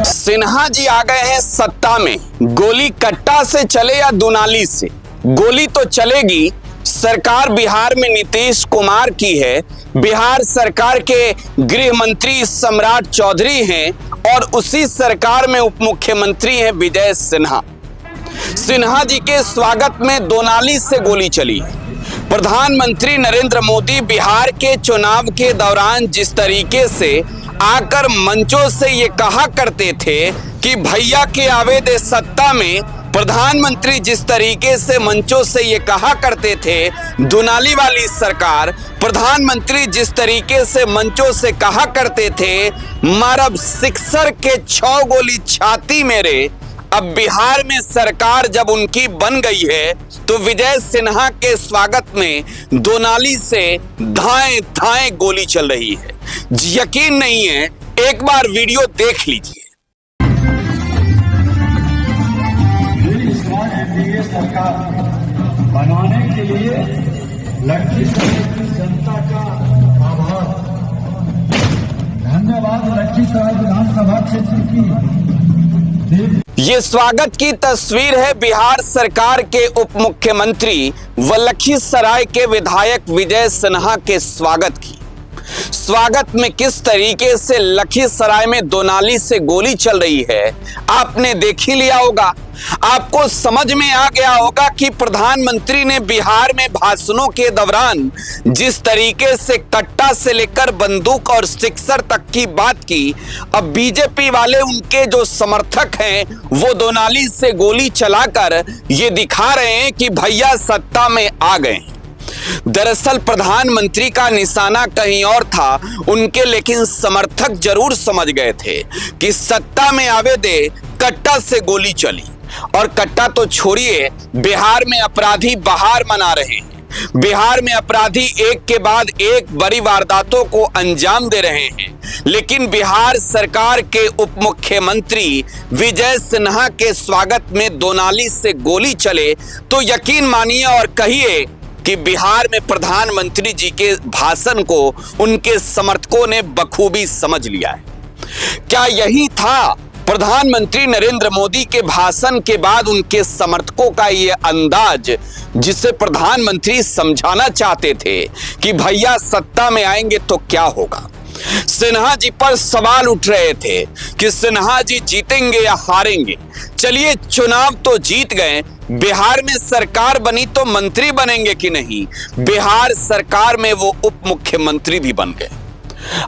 सिन्हा जी आ गए हैं सत्ता में। गोली कट्टा से चले या दुनाली से, गोली तो चलेगी। सरकार बिहार में नीतीश कुमार की है। बिहार सरकार के गृह मंत्री सम्राट चौधरी हैं और उसी सरकार में उप मुख्यमंत्री हैं विजय सिन्हा। सिन्हा जी के स्वागत में दोनाली से गोली चली। प्रधानमंत्री नरेंद्र मोदी बिहार के चुनाव के दौरान जिस तरीके से आकर मंचों से ये कहा करते थे कि भैया के आवे दे सत्ता में, प्रधानमंत्री जिस तरीके से मंचों से ये कहा करते थे दुनाली वाली सरकार, प्रधानमंत्री जिस तरीके से मंचों से कहा करते थे मारब सिक्सर के 6 गोली छाती मेरे। अब बिहार में सरकार जब उनकी बन गई है तो विजय सिन्हा के स्वागत में दोनाली से धाएं धाएं गोली चल रही है। यकीन नहीं है, एक बार वीडियो देख लीजिए। एनडीए सरकार बनाने के लिए लखीसराय की जनता का आभार, धन्यवाद। लखीसराय विधानसभा क्षेत्र की ये स्वागत की तस्वीर है बिहार सरकार के उप मुख्यमंत्री व लखीसराय के विधायक विजय सिन्हा के स्वागत की। स्वागत में किस तरीके से लखीसराय में दोनाली से गोली चल रही है आपने देख ही लिया होगा। आपको समझ में आ गया होगा कि प्रधानमंत्री ने बिहार में भाषणों के दौरान जिस तरीके से कट्टा से लेकर बंदूक और सिक्सर तक की बात की, अब बीजेपी वाले उनके जो समर्थक हैं वो दोनाली से गोली चलाकर ये दिखा रहे हैं कि भैया सत्ता में आ गए। दरअसल प्रधानमंत्री का निशाना कहीं और था उनके, लेकिन समर्थक जरूर समझ गए थे कि सत्ता में आवे दे कट्टा से गोली चली। और कट्टा तो छोड़िए, बिहार में अपराधी बहार मना रहे हैं। बिहार में अपराधी एक के बाद एक बड़ी वारदातों को अंजाम दे रहे हैं, लेकिन बिहार सरकार के उप मुख्यमंत्री विजय सिन्हा के स्वागत में दोनाली से गोली चले तो यकीन मानिए और कहिए कि बिहार में प्रधानमंत्री जी के भाषण को उनके समर्थकों ने बखूबी समझ लिया है। क्या यही था प्रधानमंत्री नरेंद्र मोदी के भाषण के बाद उनके समर्थकों का ये अंदाज, जिसे प्रधानमंत्री समझाना चाहते थे कि भैया सत्ता में आएंगे तो क्या होगा। सिन्हा जी पर सवाल उठ रहे थे कि सिन्हा जी जीतेंगे या हारेंगे। चलिए, चुनाव तो जीत गए, बिहार में सरकार बनी तो मंत्री बनेंगे कि नहीं। बिहार सरकार में वो उप मुख्यमंत्री भी बन गए।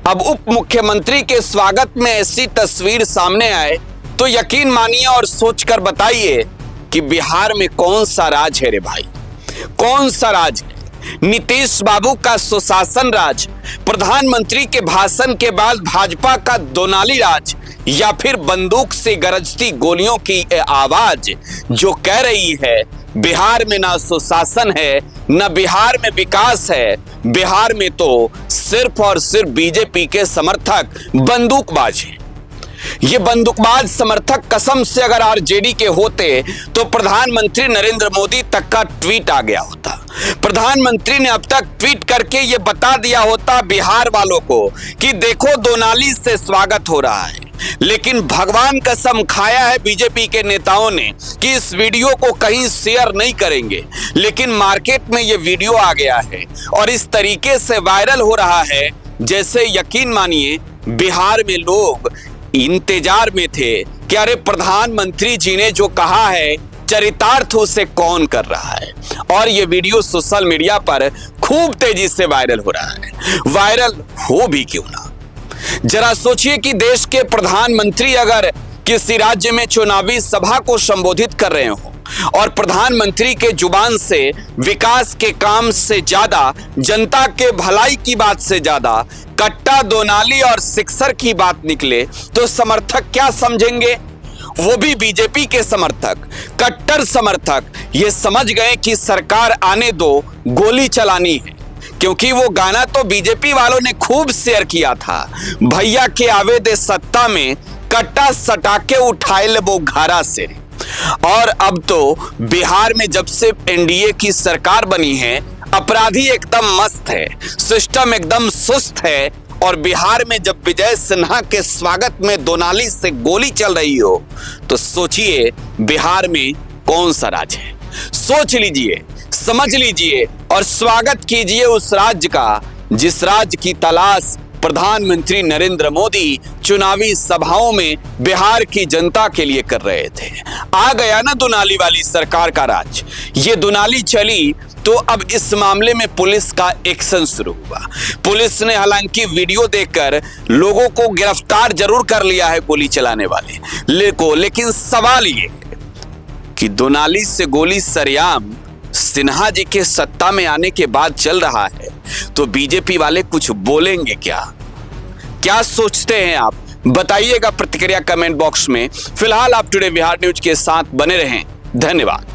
अब उप मुख्यमंत्री के स्वागत में ऐसी तस्वीर सामने आए तो यकीन मानिए और सोचकर बताइए कि बिहार में कौन सा राज है रे भाई, कौन सा राज है। नीतीश बाबू का सुशासन राज, प्रधानमंत्री के भाषण के बाद भाजपा का दोनाली राज, या फिर बंदूक से गरजती गोलियों की आवाज जो कह रही है बिहार में ना सुशासन है न बिहार में विकास है। बिहार में तो सिर्फ और सिर्फ बीजेपी के समर्थक बंदूकबाज हैं। ये बंदूकबाज समर्थक कसम से अगर आरजेडी के होते तो प्रधानमंत्री नरेंद्र मोदी तक का ट्वीट आ गया होता। प्रधानमंत्री ने अब तक ट्वीट करके ये बता दिया होता बिहार वालों को कि देखो दोनाली से स्वागत हो रहा है। लेकिन भगवान कसम खाया है बीजेपी के नेताओं ने कि इस वीडियो को कहीं शेयर नहीं करेंगे, लेकिन मार्केट में ये वीडियो आ गया है और इस तरीके से वायरल हो रहा है जैसे यकीन मानिए बिहार में लोग इंतजार में थे कि अरे प्रधानमंत्री जी ने जो कहा है चरितार्थ उसे कौन कर रहा है। और ये वीडियो सोशल मीडिया पर खूब तेजी से वायरल हो रहा है। वायरल हो भी क्यों ना, जरा सोचिए कि देश के प्रधानमंत्री अगर किसी राज्य में चुनावी सभा को संबोधित कर रहे हो और प्रधानमंत्री के जुबान से विकास के काम से ज्यादा, जनता के भलाई की बात से ज्यादा कट्टा, दोनाली और सिक्सर की बात निकले तो समर्थक क्या समझेंगे। वो भी बीजेपी के समर्थक, कट्टर समर्थक ये समझ गए कि सरकार आने दो, गोली चलानी है। क्योंकि वो गाना तो बीजेपी वालों ने खूब शेयर किया था, भैया के आवे दे सत्ता में कट्टा सटाके उठाए ले वो घारा से। और अब तो बिहार में जब से एनडीए की सरकार बनी है अपराधी एकदम मस्त है, सिस्टम एकदम सुस्त है और बिहार में जब विजय सिन्हा के स्वागत में दोनाली से गोली चल रही हो तो सोचिए बिहार में कौन सा राज्य है। सोच लीजिए, समझ लीजिए और स्वागत कीजिए उस राज्य का जिस राज्य की तलाश प्रधानमंत्री नरेंद्र मोदी चुनावी सभाओं में बिहार की जनता के लिए कर रहे थे। आ गया ना दुनाली वाली सरकार का राज। ये दुनाली चली तो अब इस मामले में पुलिस का एक्शन शुरू हुआ। पुलिस ने हालांकि वीडियो देखकर लोगों को गिरफ्तार जरूर कर लिया है गोली चलाने वाले लेकिन सवाल ये कि दुनाली से गोली सरेआम सिन्हा जी के सत्ता में आने के बाद चल रहा है तो बीजेपी वाले कुछ बोलेंगे क्या सोचते हैं आप? बताइएगा प्रतिक्रिया कमेंट बॉक्स में। फिलहाल आप टुडे बिहार न्यूज के साथ बने रहें। धन्यवाद।